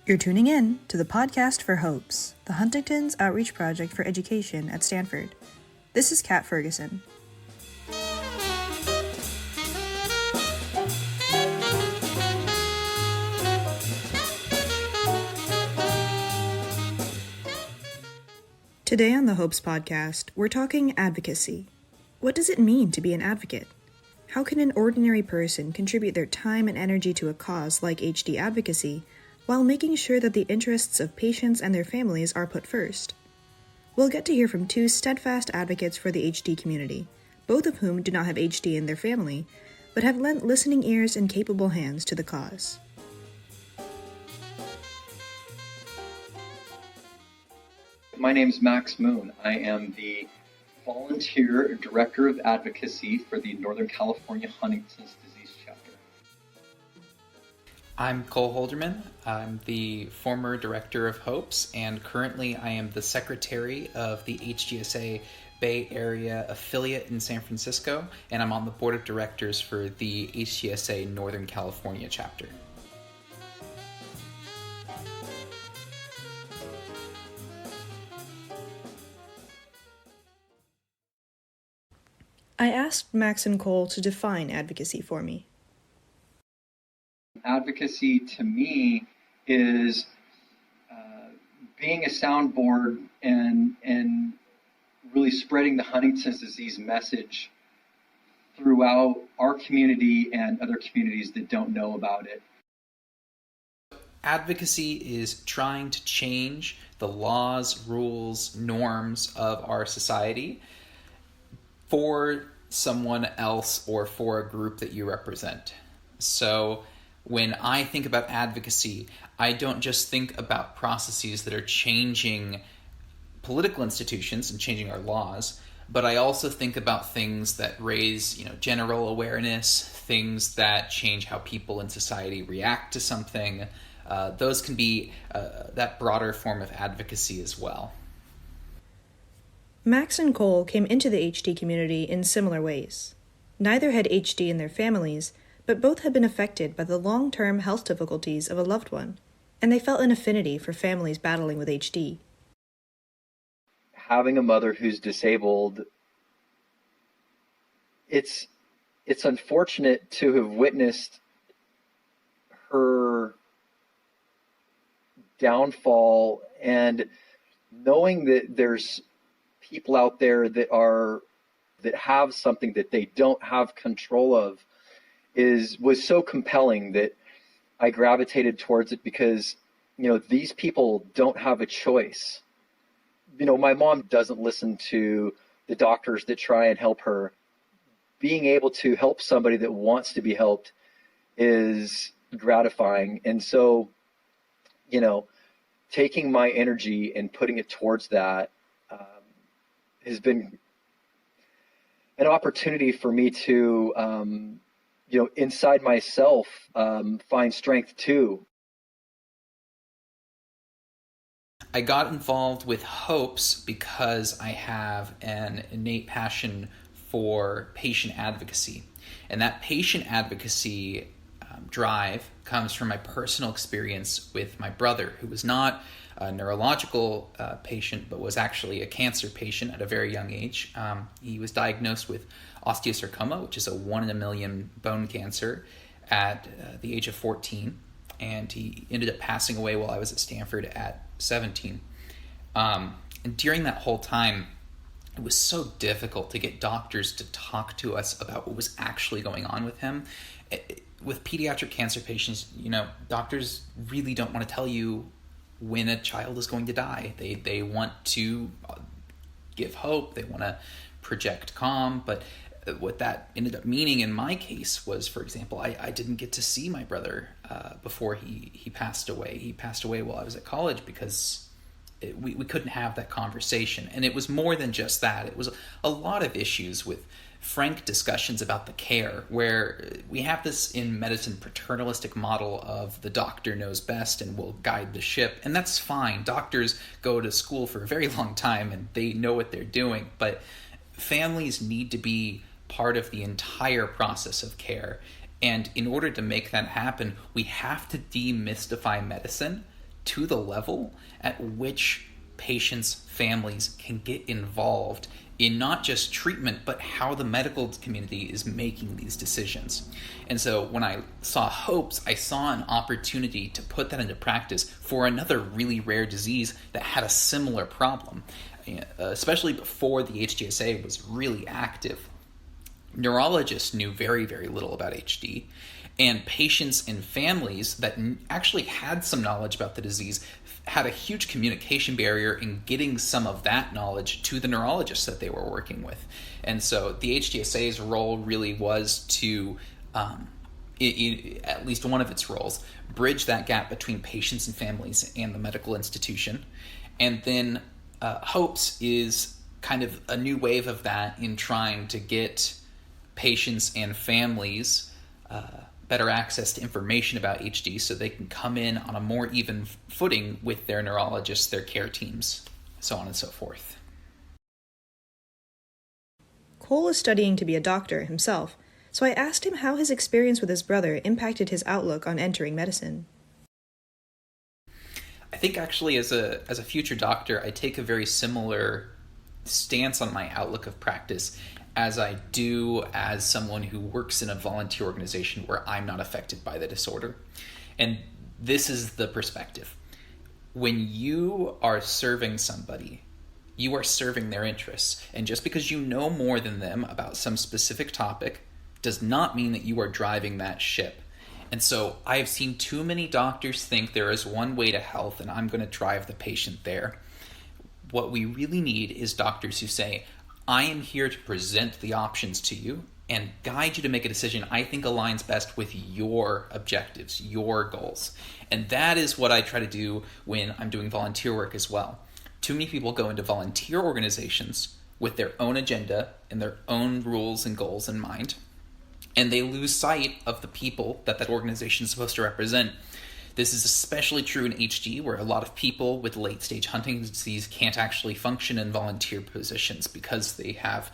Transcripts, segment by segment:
You're tuning in to the podcast for HOPES, the Huntington's Outreach Project for Education at Stanford. This is Cat Fergesen. Today on the HOPES podcast, we're talking advocacy. What does it mean to be an advocate? How can an ordinary person contribute their time and energy to a cause like HD advocacy while making sure that the interests of patients and their families are put first? We'll get to hear from two steadfast advocates for the HD community, both of whom do not have HD in their family, but have lent listening ears and capable hands to the cause. My name is Max Moon. I am the Volunteer Director of Advocacy for the Northern California Huntington's Disease Chapter. I'm Cole Holderman. I'm the former Director of HOPES, and currently I am the Secretary of the HDSA Bay Area affiliate in San Francisco, and I'm on the Board of Directors for the HDSA Northern California chapter. I asked Max and Cole to define advocacy for me. Advocacy to me is being a soundboard and really spreading the Huntington's disease message throughout our community and other communities that don't know about it. Advocacy is trying to change the laws, rules, norms of our society for someone else or for a group that you represent. So when I think about advocacy, I don't just think about processes that are changing political institutions and changing our laws, but I also think about things that raise, general awareness, things that change how people in society react to something. Those can be that broader form of advocacy as well. Max and Cole came into the HD community in similar ways. Neither had HD in their families, but both had been affected by the long-term health difficulties of a loved one, and they felt an affinity for families battling with HD. Having a mother who's disabled, it's unfortunate to have witnessed her downfall, and knowing that there's people out there that have something that they don't have control of was so compelling that I gravitated towards it, because these people don't have a choice. My mom doesn't listen to the doctors that try and help her. Being able to help somebody that wants to be helped is gratifying. And so, taking my energy and putting it towards that has been an opportunity for me to, inside myself, find strength too. I got involved with HOPES because I have an innate passion for patient advocacy. And that patient advocacy drive comes from my personal experience with my brother, who was not a neurological patient, but was actually a cancer patient at a very young age. He was diagnosed with osteosarcoma, which is a 1 in a million bone cancer, at the age of 14. And he ended up passing away while I was at Stanford at 17. And during that whole time, it was so difficult to get doctors to talk to us about what was actually going on with him. With pediatric cancer patients, doctors really don't want to tell you when a child is going to die. They want to give hope. They want to project calm. But what that ended up meaning in my case was, for example, I didn't get to see my brother before he passed away. He passed away while I was at college because we couldn't have that conversation. And it was more than just that. It was a lot of issues with frank discussions about the care, where we have this in medicine paternalistic model of the doctor knows best and will guide the ship. And that's fine. Doctors go to school for a very long time and they know what they're doing. But families need to be part of the entire process of care. And in order to make that happen, we have to demystify medicine to the level at which patients' families can get involved in not just treatment, but how the medical community is making these decisions. And so when I saw HOPES, I saw an opportunity to put that into practice for another really rare disease that had a similar problem, especially before the HDSA was really active. Neurologists knew very, very little about HD, and patients and families that actually had some knowledge about the disease had a huge communication barrier in getting some of that knowledge to the neurologists that they were working with. And so the HDSA's role really was to, at least one of its roles, bridge that gap between patients and families and the medical institution. And then HOPES is kind of a new wave of that in trying to get patients and families better access to information about HD so they can come in on a more even footing with their neurologists, their care teams, so on and so forth. Cole is studying to be a doctor himself, so I asked him how his experience with his brother impacted his outlook on entering medicine. I think actually as a future doctor, I take a very similar stance on my outlook of practice as I do as someone who works in a volunteer organization where I'm not affected by the disorder. And this is the perspective. When you are serving somebody, you are serving their interests. And just because you know more than them about some specific topic does not mean that you are driving that ship. And so I have seen too many doctors think there is one way to health and I'm going to drive the patient there. What we really need is doctors who say, I am here to present the options to you and guide you to make a decision I think aligns best with your objectives, your goals. And that is what I try to do when I'm doing volunteer work as well. Too many people go into volunteer organizations with their own agenda and their own rules and goals in mind, and they lose sight of the people that organization is supposed to represent. This is especially true in HD, where a lot of people with late-stage Huntington's disease can't actually function in volunteer positions because they have,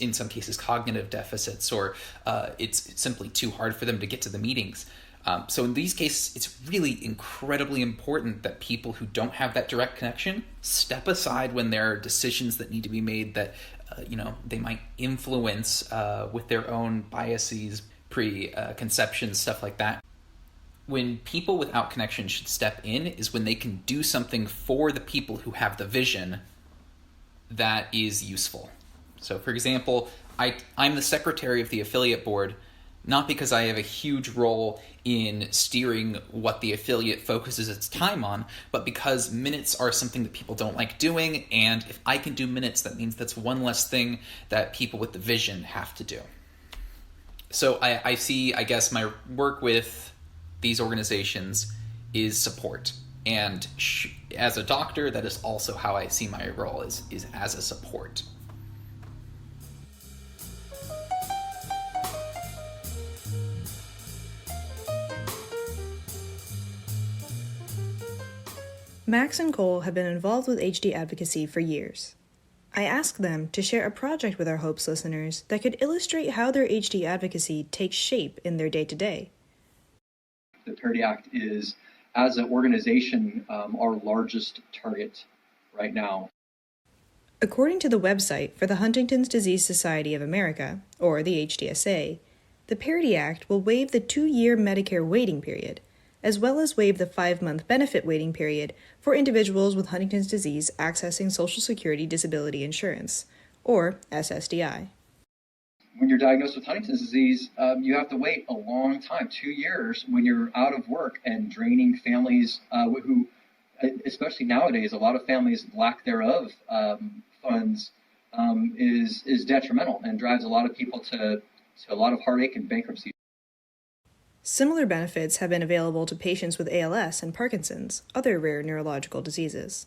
in some cases, cognitive deficits, or it's simply too hard for them to get to the meetings. So in these cases, it's really incredibly important that people who don't have that direct connection step aside when there are decisions that need to be made that they might influence with their own biases, preconceptions, stuff like that. When people without connection should step in is when they can do something for the people who have the vision that is useful. So, for example, I'm the secretary of the affiliate board, not because I have a huge role in steering what the affiliate focuses its time on, but because minutes are something that people don't like doing, and if I can do minutes, that means that's one less thing that people with the vision have to do. So I see, I guess, my work with these organizations is support. And as a doctor, that is also how I see my role is as a support. Max and Cole have been involved with HD advocacy for years. I asked them to share a project with our HOPES listeners that could illustrate how their HD advocacy takes shape in their day-to-day. The Parity Act is, as an organization, our largest target right now. According to the website for the Huntington's Disease Society of America, or the HDSA, the Parity Act will waive the 2-year Medicare waiting period, as well as waive the 5-month benefit waiting period for individuals with Huntington's disease accessing Social Security Disability Insurance, or SSDI. When you're diagnosed with Huntington's disease, you have to wait a long time, 2 years, when you're out of work, and draining families who, especially nowadays, a lot of families, lack thereof funds is detrimental and drives a lot of people to a lot of heartache and bankruptcy. Similar benefits have been available to patients with ALS and Parkinson's, other rare neurological diseases.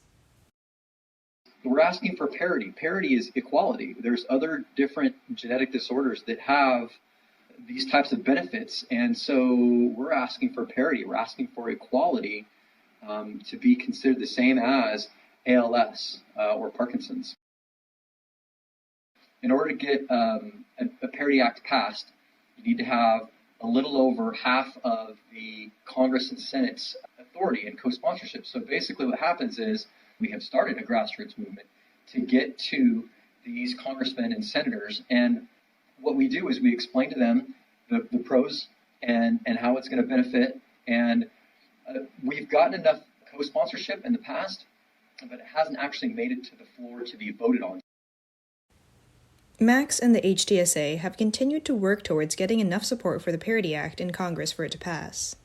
We're asking for parity. Parity is equality. There's other different genetic disorders that have these types of benefits, and so we're asking for parity. We're asking for equality to be considered the same as ALS or Parkinson's. In order to get a Parity Act passed, you need to have a little over half of the Congress and Senate's authority and co-sponsorship. So basically what happens is we have started a grassroots movement to get to these congressmen and senators. And what we do is we explain to them the pros and how it's going to benefit. And we've gotten enough co-sponsorship in the past, but it hasn't actually made it to the floor to be voted on. Max and the HDSA have continued to work towards getting enough support for the Parity Act in Congress for it to pass.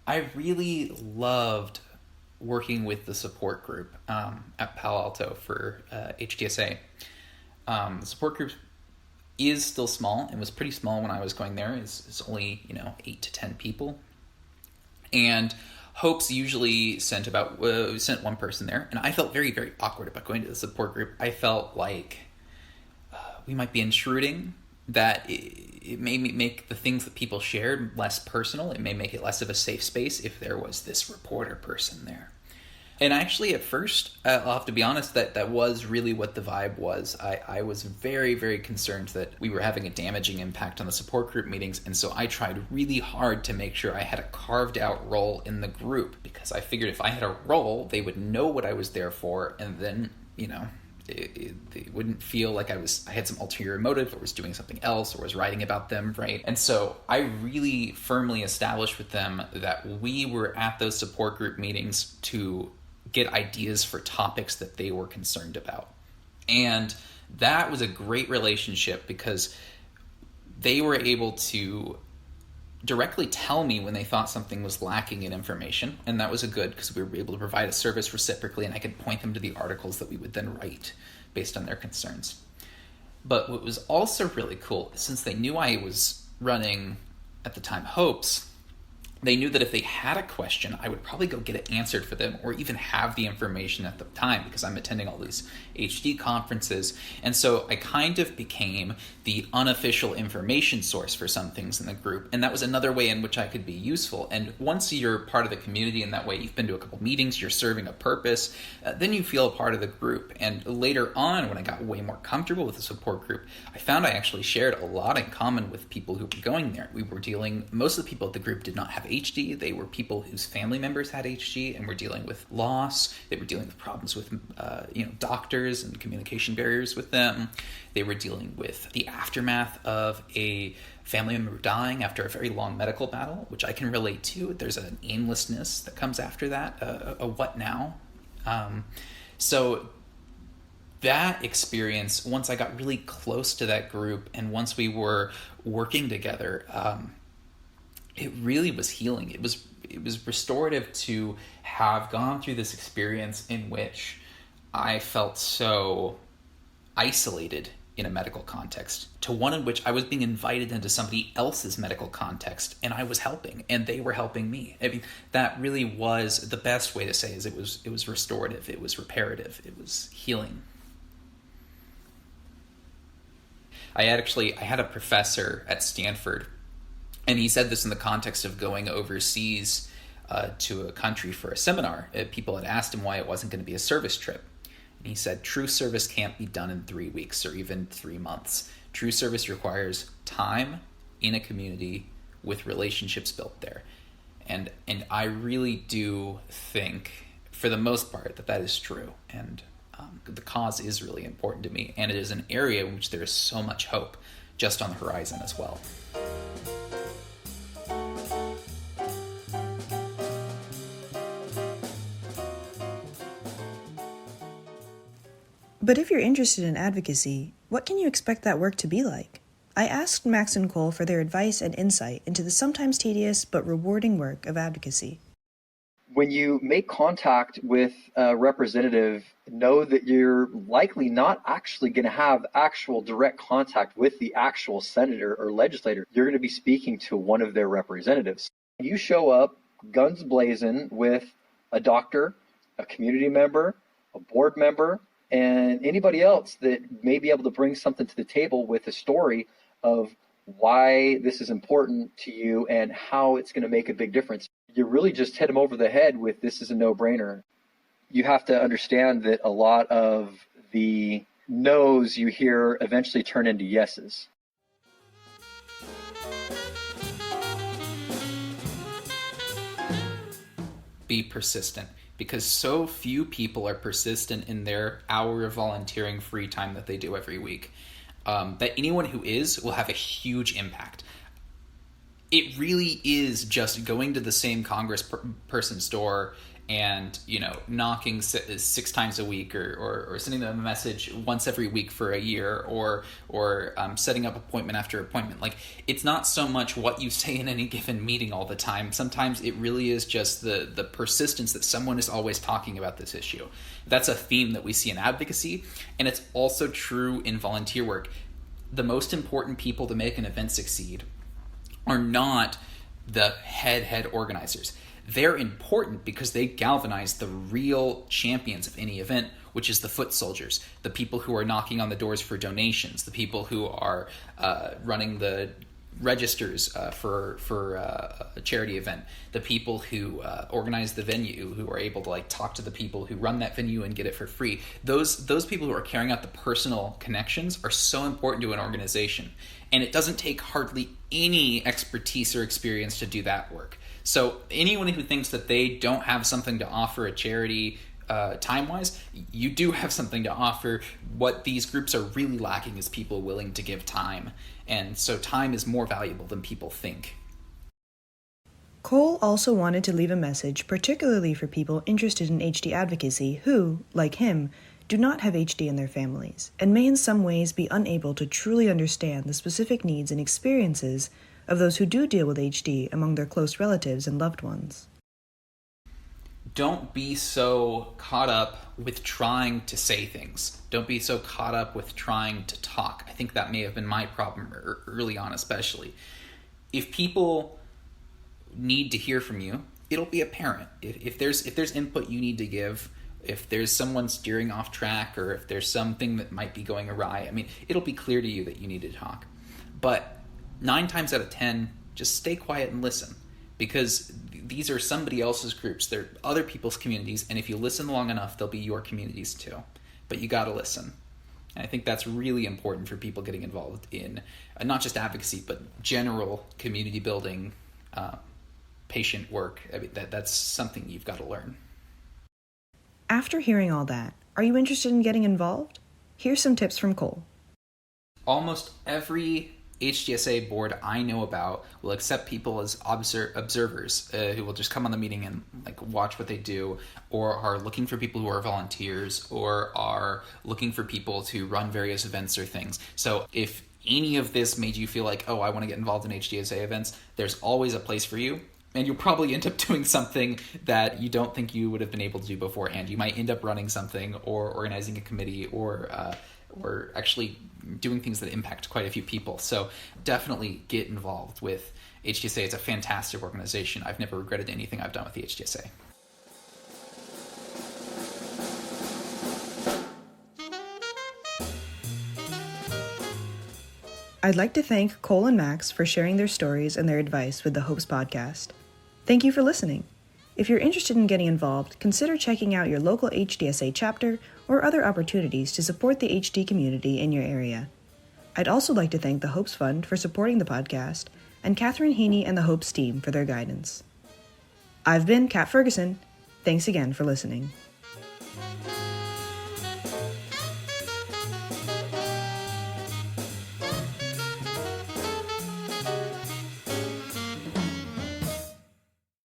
I really loved working with the support group at Palo Alto for HDSA. The support group is still small and was pretty small when I was going there. It's only 8 to 10 people, and Hopes usually sent one person there, and I felt very, very awkward about going to the support group. I felt like we might be intruding, that it may make the things that people shared less personal. It may make it less of a safe space if there was this reporter person there. And actually, at first, I'll have to be honest, that was really what the vibe was. I was very, very concerned that we were having a damaging impact on the support group meetings, and so I tried really hard to make sure I had a carved out role in the group, because I figured if I had a role, they would know what I was there for, and then, it wouldn't feel like I had some ulterior motive or was doing something else or was writing about them, right? And so I really firmly established with them that we were at those support group meetings to get ideas for topics that they were concerned about. And that was a great relationship because they were able to directly tell me when they thought something was lacking in information, and that was good because we were able to provide a service reciprocally, and I could point them to the articles that we would then write based on their concerns. But what was also really cool, since they knew I was running, at the time, Hopes, they knew that if they had a question, I would probably go get it answered for them or even have the information at the time because I'm attending all these HD conferences. And so I kind of became the unofficial information source for some things in the group. And that was another way in which I could be useful. And once you're part of the community in that way, you've been to a couple meetings, you're serving a purpose, then you feel a part of the group. And later on, when I got way more comfortable with the support group, I found I actually shared a lot in common with people who were going there. Most of the people at the group did not have HD. They were people whose family members had HD and were dealing with loss. They were dealing with problems with doctors and communication barriers with them. They were dealing with the aftermath of a family member dying after a very long medical battle, which I can relate to. There's an aimlessness that comes after that, a what now? So that experience, once I got really close to that group and once we were working together, it really was healing. It was restorative to have gone through this experience in which I felt so isolated in a medical context to one in which I was being invited into somebody else's medical context and I was helping and they were helping me. I mean, that really was the best way to say is it was restorative, it was reparative, it was healing. I had a professor at Stanford, and he said this in the context of going overseas to a country for a seminar. People had asked him why it wasn't going to be a service trip. And he said, true service can't be done in 3 weeks or even 3 months. True service requires time in a community with relationships built there. And I really do think, for the most part, that is true. And the cause is really important to me. And it is an area in which there is so much hope just on the horizon as well. But if you're interested in advocacy, what can you expect that work to be like? I asked Max and Cole for their advice and insight into the sometimes tedious but rewarding work of advocacy. When you make contact with a representative, know that you're likely not actually going to have actual direct contact with the actual senator or legislator. You're going to be speaking to one of their representatives. You show up guns blazing with a doctor, a community member, a board member, and anybody else that may be able to bring something to the table with a story of why this is important to you and how it's going to make a big difference. you really just hit them over the head with this is a no-brainer. You have to understand that a lot of the no's you hear eventually turn into yeses. Be persistent, because so few people are persistent in their hour of volunteering free time that they do every week. That anyone who is will have a huge impact. It really is just going to the same person's door and, knocking 6 times a week or sending them a message once every week for a year or setting up appointment after appointment. Like, it's not so much what you say in any given meeting all the time. Sometimes it really is just the persistence that someone is always talking about this issue. That's a theme that we see in advocacy, and it's also true in volunteer work. The most important people to make an event succeed are not the head organizers. They're important because they galvanize the real champions of any event, which is the foot soldiers, the people who are knocking on the doors for donations, the people who are running the registers for a charity event, the people who organize the venue, who are able to talk to the people who run that venue and get it for free. Those people who are carrying out the personal connections are so important to an organization, and it doesn't take hardly any expertise or experience to do that work. So anyone who thinks that they don't have something to offer a charity time-wise, you do have something to offer. What these groups are really lacking is people willing to give time. And so time is more valuable than people think. Cole also wanted to leave a message particularly for people interested in HD advocacy who, like him, do not have HD in their families and may in some ways be unable to truly understand the specific needs and experiences of those who do deal with HD among their close relatives and loved ones. Don't be so caught up with trying to say things. Don't be so caught up with trying to talk. I think that may have been my problem early on, especially. If people need to hear from you, it'll be apparent. If there's input you need to give, if there's someone steering off track, or if there's something that might be going awry, it'll be clear to you that you need to talk. But 9 times out of 10, just stay quiet and listen, because these are somebody else's groups. They're other people's communities, and if you listen long enough, they'll be your communities too. But you got to listen. And I think that's really important for people getting involved in not just advocacy, but general community building, patient work. That's something you've got to learn. After hearing all that, are you interested in getting involved? Here's some tips from Cole. Almost every HDSA board I know about will accept people as observers who will just come on the meeting and watch what they do, or are looking for people who are volunteers, or are looking for people to run various events or things. So if any of this made you feel like, oh, I want to get involved in HDSA events, there's always a place for you. And you'll probably end up doing something that you don't think you would have been able to do beforehand. You might end up running something, or organizing a committee, or actually doing things that impact quite a few people. So definitely get involved with HDSA. It's a fantastic organization. I've never regretted anything I've done with the HDSA. I'd like to thank Cole and Max for sharing their stories and their advice with the Hopes podcast. Thank you for listening. If you're interested in getting involved, consider checking out your local HDSA chapter or other opportunities to support the HD community in your area. I'd also like to thank the Hopes Fund for supporting the podcast, and Catherine Heaney and the Hopes team for their guidance. I've been Cat Fergesen. Thanks again for listening.